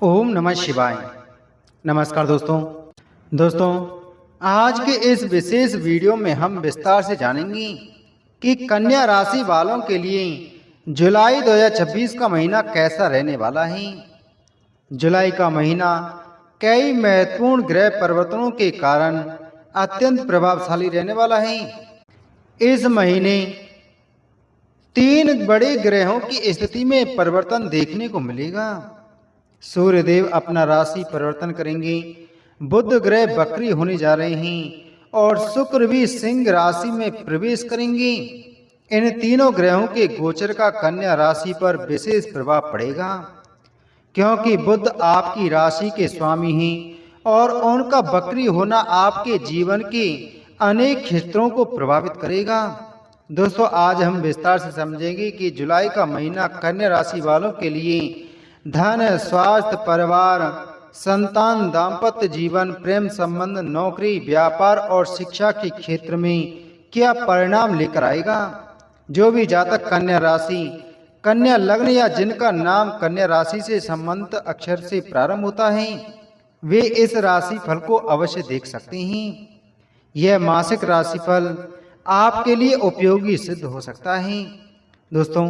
ओम नमः शिवाय। नमस्कार दोस्तों आज के इस विशेष वीडियो में हम विस्तार से जानेंगे कि कन्या राशि वालों के लिए जुलाई 2026 का महीना कैसा रहने वाला है। जुलाई का महीना कई महत्वपूर्ण ग्रह परिवर्तनों के कारण अत्यंत प्रभावशाली रहने वाला है। इस महीने 3 बड़े ग्रहों की स्थिति में परिवर्तन देखने को मिलेगा। सूर्यदेव अपना राशि परिवर्तन करेंगे, बुध ग्रह बकरी होने जा रहे हैं और शुक्र भी सिंह राशि में प्रवेश करेंगे। इन तीनों ग्रहों के गोचर का कन्या राशि पर विशेष प्रभाव पड़ेगा, क्योंकि बुध आपकी राशि के स्वामी हैं और उनका बकरी होना आपके जीवन के अनेक क्षेत्रों को प्रभावित करेगा। दोस्तों, आज हम विस्तार से समझेंगे कि जुलाई का महीना कन्या राशि वालों के लिए धन, स्वास्थ्य, परिवार, संतान, दाम्पत्य जीवन, प्रेम संबंध, नौकरी, व्यापार और शिक्षा के क्षेत्र में क्या परिणाम लेकर आएगा। जो भी जातक कन्या राशि, कन्या लग्न या जिनका नाम कन्या राशि से संबंधित अक्षर से प्रारंभ होता है, वे इस राशि फल को अवश्य देख सकते हैं। यह मासिक राशिफल आपके लिए उपयोगी सिद्ध हो सकता है। दोस्तों,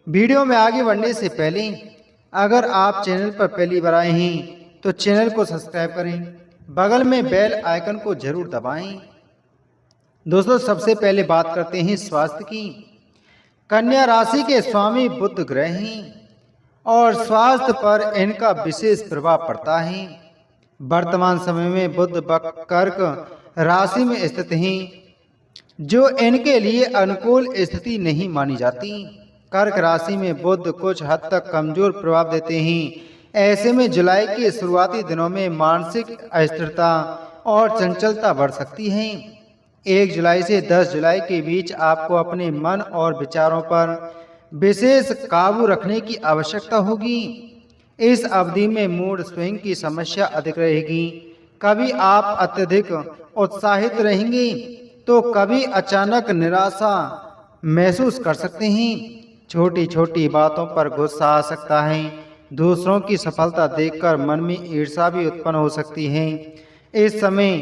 वीडियो में आगे बढ़ने से पहले अगर आप चैनल पर पहली बार आए हैं तो चैनल को सब्सक्राइब करें, बगल में बेल आइकन को जरूर दबाएं। दोस्तों, सबसे पहले बात करते हैं स्वास्थ्य की। कन्या राशि के स्वामी बुध ग्रह हैं और स्वास्थ्य पर इनका विशेष प्रभाव पड़ता है। वर्तमान समय में बुध कर्क राशि में स्थित हैं, जो इनके लिए अनुकूल स्थिति नहीं मानी जाती। कर्क राशि में बुध कुछ हद तक कमजोर प्रभाव देते हैं। ऐसे में जुलाई के शुरुआती दिनों में मानसिक अस्थिरता और चंचलता बढ़ सकती है। 1 जुलाई से 10 जुलाई के बीच आपको अपने मन और विचारों पर विशेष काबू रखने की आवश्यकता होगी। इस अवधि में मूड स्विंग की समस्या अधिक रहेगी। कभी आप अत्यधिक उत्साहित रहेंगे तो कभी अचानक निराशा महसूस कर सकते हैं। छोटी छोटी बातों पर गुस्सा आ सकता है। दूसरों की सफलता देखकर मन में ईर्ष्या भी उत्पन्न हो सकती है। इस समय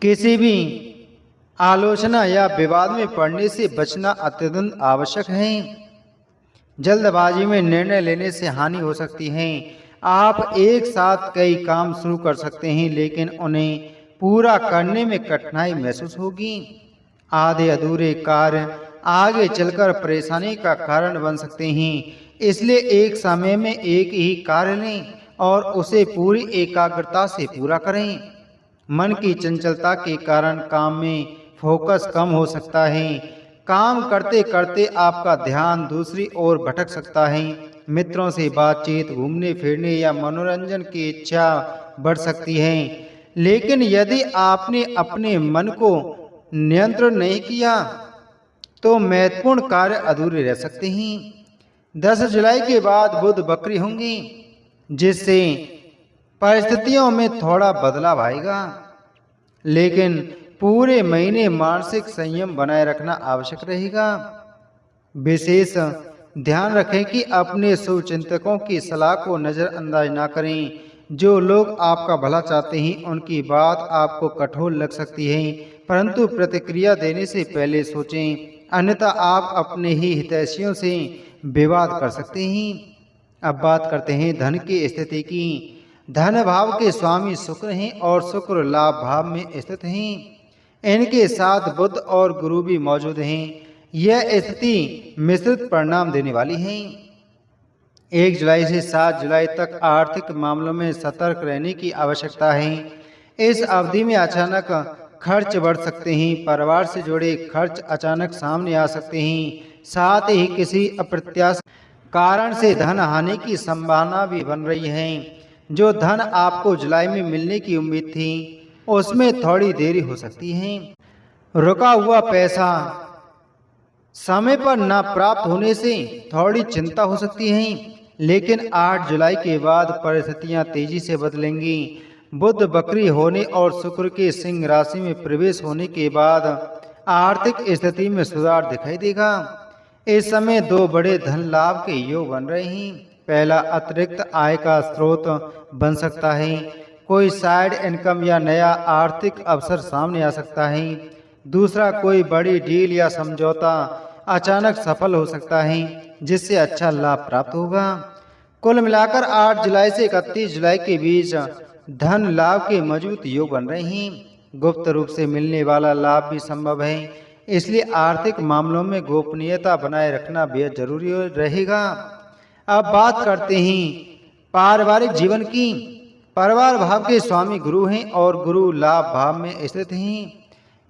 किसी भी आलोचना या विवाद में पड़ने से बचना अत्यंत आवश्यक है। जल्दबाजी में निर्णय लेने से हानि हो सकती है। आप एक साथ कई काम शुरू कर सकते हैं, लेकिन उन्हें पूरा करने में कठिनाई महसूस होगी। आधे अधूरे कार्य आगे चलकर परेशानी का कारण बन सकते हैं। इसलिए एक समय में एक ही कार्य लें और उसे पूरी एकाग्रता से पूरा करें। मन की चंचलता के कारण काम में फोकस कम हो सकता है। काम करते करते आपका ध्यान दूसरी ओर भटक सकता है। मित्रों से बातचीत, घूमने फिरने या मनोरंजन की इच्छा बढ़ सकती है। लेकिन यदि आपने अपने मन को नियंत्रण नहीं किया तो महत्वपूर्ण कार्य अधूरे रह सकते हैं। 10 जुलाई के बाद बुध बकरी होंगी, जिससे परिस्थितियों में थोड़ा बदलाव आएगा, लेकिन पूरे महीने मानसिक संयम बनाए रखना आवश्यक रहेगा। विशेष ध्यान रखें कि अपने शुभचिंतकों की सलाह को नज़रअंदाज ना करें। जो लोग आपका भला चाहते हैं उनकी बात आपको कठोर लग सकती है, परंतु प्रतिक्रिया देने से पहले सोचें, अन्यथा आप अपने ही हितैषियों से विवाद कर सकते हैं। अब बात करते हैं धन की स्थिति की। धन भाव के स्वामी शुक्र हैं और शुक्र लाभ भाव में स्थित हैं। इनके साथ बुध और गुरु भी मौजूद हैं। यह स्थिति मिश्रित परिणाम देने वाली है। 1 जुलाई से 7 जुलाई तक आर्थिक मामलों में सतर्क रहने की आवश्यकता है। इस अवधि में अचानक खर्च बढ़ सकते हैं। परिवार से जुड़े खर्च अचानक सामने आ सकते हैं। साथ ही किसी अप्रत्याशित कारण से धन हानि की संभावना भी बन रही है। जो धन आपको जुलाई में मिलने की उम्मीद थी, उसमें थोड़ी देरी हो सकती है। रुका हुआ पैसा समय पर न प्राप्त होने से थोड़ी चिंता हो सकती है, लेकिन 8 जुलाई के बाद परिस्थितियां तेजी से बदलेंगी। बुध बकरी होने और शुक्र के सिंह राशि में प्रवेश होने के बाद आर्थिक स्थिति में सुधार दिखाई देगा। इस समय 2 बड़े धन लाभ के योग बन रहे हैं। पहला, अतिरिक्त आय का स्रोत बन सकता है। कोई साइड इनकम या नया आर्थिक अवसर सामने आ सकता है। दूसरा, कोई बड़ी डील या समझौता अचानक सफल हो सकता है जिससे अच्छा लाभ प्राप्त होगा। कुल मिलाकर 8 जुलाई से 31 जुलाई के बीच धन लाभ के मजबूत योग बन रहे हैं। गुप्त रूप से मिलने वाला लाभ भी संभव है, इसलिए आर्थिक मामलों में गोपनीयता बनाए रखना बेहद जरूरी रहेगा। अब बात करते हैं पारिवारिक जीवन की। परिवार भाव के स्वामी गुरु हैं और गुरु लाभ भाव में स्थित हैं।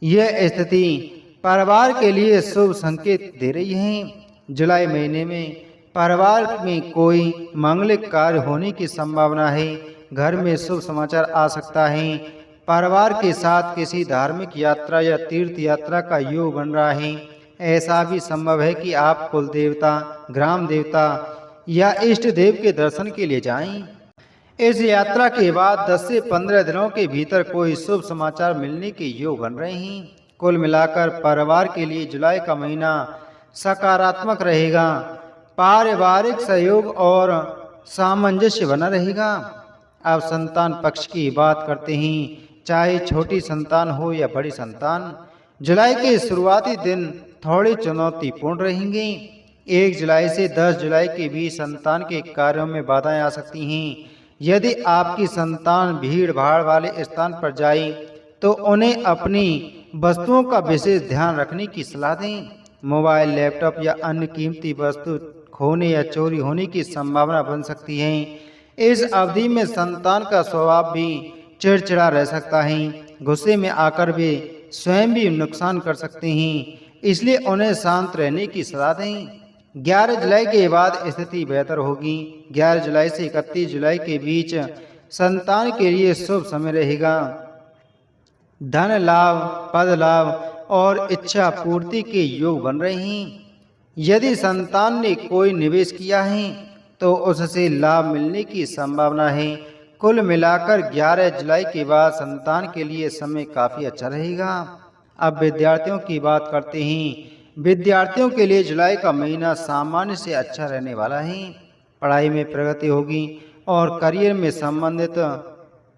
यह स्थिति परिवार के लिए शुभ संकेत दे रही है। जुलाई महीने में परिवार में कोई मांगलिक कार्य होने की संभावना है। घर में शुभ समाचार आ सकता है। परिवार के साथ किसी धार्मिक यात्रा या तीर्थ यात्रा का योग बन रहा है। ऐसा भी संभव है कि आप कुल देवता, ग्राम देवता या इष्ट देव के दर्शन के लिए जाएं। इस यात्रा के बाद 10 से 15 दिनों के भीतर कोई शुभ समाचार मिलने के योग बन रहे हैं। कुल मिलाकर परिवार के लिए जुलाई का महीना सकारात्मक रहेगा। पारिवारिक सहयोग और सामंजस्य बना रहेगा। अब संतान पक्ष की बात करते हैं। चाहे छोटी संतान हो या बड़ी संतान, जुलाई के शुरुआती दिन थोड़े चुनौतीपूर्ण रहेंगे। 1 जुलाई से 10 जुलाई के बीच संतान के कार्यों में बाधाएं आ सकती हैं। यदि आपकी संतान भीड़ भाड़ वाले स्थान पर जाए तो उन्हें अपनी वस्तुओं का विशेष ध्यान रखने की सलाह दें। मोबाइल, लैपटॉप या अन्य कीमती वस्तु खोने या चोरी होने की संभावना बन सकती है। इस अवधि में संतान का स्वभाव भी चिड़चिड़ा रह सकता है। गुस्से में आकर वे स्वयं भी नुकसान कर सकते हैं, इसलिए उन्हें शांत रहने की सलाह दें। 11 जुलाई के बाद स्थिति बेहतर होगी। 11 जुलाई से 31 जुलाई के बीच संतान के लिए शुभ समय रहेगा। धन लाभ, पद लाभ और इच्छा पूर्ति के योग बन रहे हैं। यदि संतान ने कोई निवेश किया है तो उससे लाभ मिलने की संभावना है। कुल मिलाकर 11 जुलाई के बाद संतान के लिए समय काफ़ी अच्छा रहेगा। अब विद्यार्थियों की बात करते हैं। विद्यार्थियों के लिए जुलाई का महीना सामान्य से अच्छा रहने वाला है। पढ़ाई में प्रगति होगी और करियर में संबंधित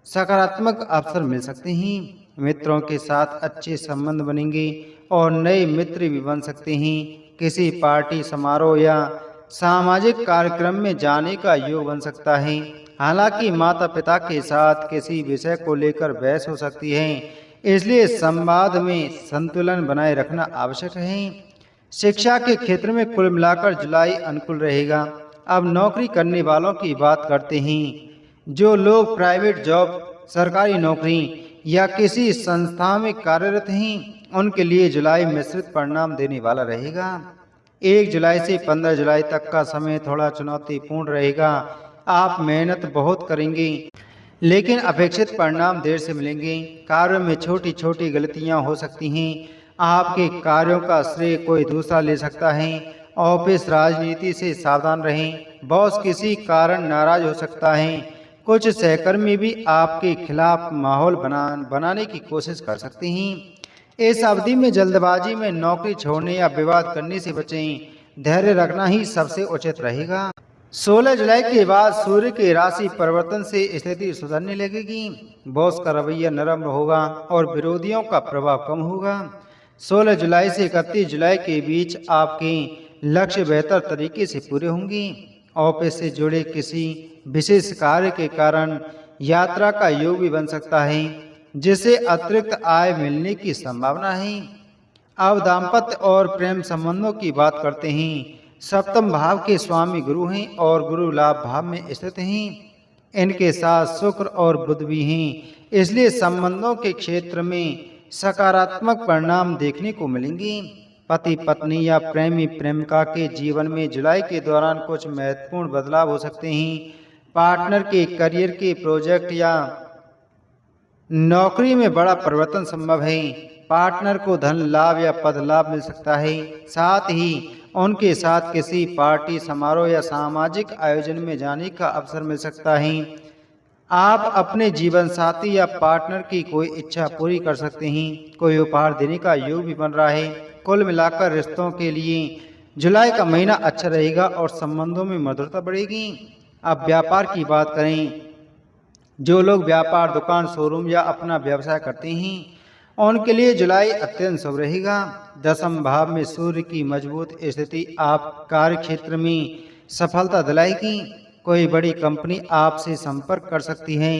सकारात्मक अवसर मिल सकते हैं। मित्रों के साथ अच्छे संबंध बनेंगे और नए मित्र भी बन सकते हैं। किसी पार्टी, समारोह या सामाजिक कार्यक्रम में जाने का योग बन सकता है। हालांकि माता पिता के साथ किसी विषय को लेकर बहस हो सकती है, इसलिए संवाद में संतुलन बनाए रखना आवश्यक है। शिक्षा के क्षेत्र में कुल मिलाकर जुलाई अनुकूल रहेगा। अब नौकरी करने वालों की बात करते हैं। जो लोग प्राइवेट जॉब, सरकारी नौकरी या किसी संस्था में कार्यरत हैं, उनके लिए जुलाई मिश्रित परिणाम देने वाला रहेगा। 1 जुलाई से 15 जुलाई तक का समय थोड़ा चुनौतीपूर्ण रहेगा। आप मेहनत बहुत करेंगे लेकिन अपेक्षित परिणाम देर से मिलेंगे। कार्यों में छोटी छोटी गलतियां हो सकती हैं। आपके कार्यों का श्रेय कोई दूसरा ले सकता है। ऑफिस राजनीति से सावधान रहें। बॉस किसी कारण नाराज हो सकता है। कुछ सहकर्मी भी आपके खिलाफ माहौल बनाने की कोशिश कर सकते हैं। इस अवधि में जल्दबाजी में नौकरी छोड़ने या विवाद करने से बचें। धैर्य रखना ही सबसे उचित रहेगा। 16 जुलाई के बाद सूर्य के राशि परिवर्तन से स्थिति सुधरने लगेगी। बॉस का रवैया नरम होगा और विरोधियों का प्रभाव कम होगा। 16 जुलाई से 31 जुलाई के बीच आपके लक्ष्य बेहतर तरीके से पूरे होंगे। ऑफिस से जुड़े किसी विशेष कार्य के कारण यात्रा का योग भी बन सकता है, जिससे अतिरिक्त आय मिलने की संभावना है। अब दाम्पत्य और प्रेम संबंधों की बात करते हैं। सप्तम भाव के स्वामी गुरु हैं और गुरु लाभ भाव में स्थित हैं। इनके साथ शुक्र और बुध भी हैं, इसलिए संबंधों के क्षेत्र में सकारात्मक परिणाम देखने को मिलेंगे। पति पत्नी या प्रेमी प्रेमिका के जीवन में जुलाई के दौरान कुछ महत्वपूर्ण बदलाव हो सकते हैं। पार्टनर के करियर के प्रोजेक्ट या नौकरी में बड़ा परिवर्तन संभव है। पार्टनर को धन लाभ या पद लाभ मिल सकता है। साथ ही उनके साथ किसी पार्टी, समारोह या सामाजिक आयोजन में जाने का अवसर मिल सकता है। आप अपने जीवन साथी या पार्टनर की कोई इच्छा पूरी कर सकते हैं। कोई उपहार देने का योग भी बन रहा है। कुल मिलाकर रिश्तों के लिए जुलाई का महीना अच्छा रहेगा और संबंधों में मधुरता बढ़ेगी। अब व्यापार की बात करें, जो लोग व्यापार, दुकान, शोरूम या अपना व्यवसाय करते हैं उनके लिए जुलाई अत्यंत शुभ रहेगा। दसम भाव में सूर्य की मजबूत स्थिति आप कार्य क्षेत्र में सफलता दिलाएगी। कोई बड़ी कंपनी आपसे संपर्क कर सकती है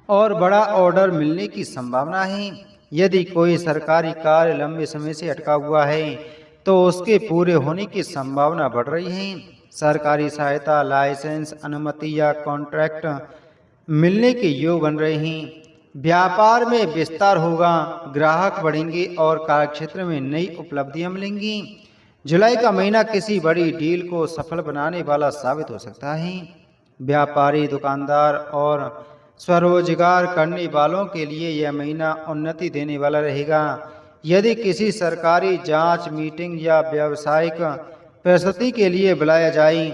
और बड़ा ऑर्डर मिलने की संभावना है। यदि कोई सरकारी कार्य लंबे समय से अटका हुआ है तो उसके पूरे होने की संभावना बढ़ रही है। सरकारी सहायता, लाइसेंस, अनुमति या कॉन्ट्रैक्ट मिलने के योग बन रहे हैं। व्यापार में विस्तार होगा, ग्राहक बढ़ेंगे और कार्यक्षेत्र में नई उपलब्धियां मिलेंगी। जुलाई का महीना किसी बड़ी डील को सफल बनाने वाला साबित हो सकता है। व्यापारी, दुकानदार और स्वरोजगार करने वालों के लिए यह महीना उन्नति देने वाला रहेगा। यदि किसी सरकारी जांच, मीटिंग या व्यावसायिक प्रस्तुति के लिए बुलाया जाए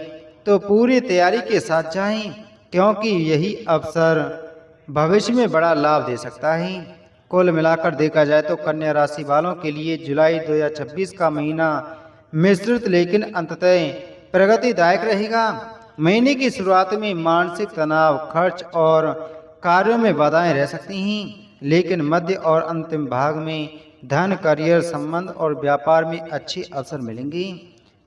तो पूरी तैयारी के साथ जाएं, क्योंकि यही अवसर भविष्य में बड़ा लाभ दे सकता है। कुल मिलाकर देखा जाए तो कन्या राशि वालों के लिए जुलाई 2026 का महीना मिश्रित लेकिन अंततः प्रगतिदायक रहेगा। महीने की शुरुआत में मानसिक तनाव, खर्च और कार्यों में बाधाएं रह सकती हैं, लेकिन मध्य और अंतिम भाग में धन, करियर, संबंध और व्यापार में अच्छे अवसर मिलेंगे।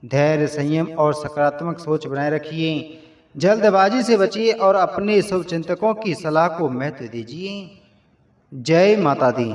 धैर्य, संयम और सकारात्मक सोच बनाए रखिए। जल्दबाजी से बचिए और अपने शुभचिंतकों की सलाह को महत्व दीजिए। जय माता दी।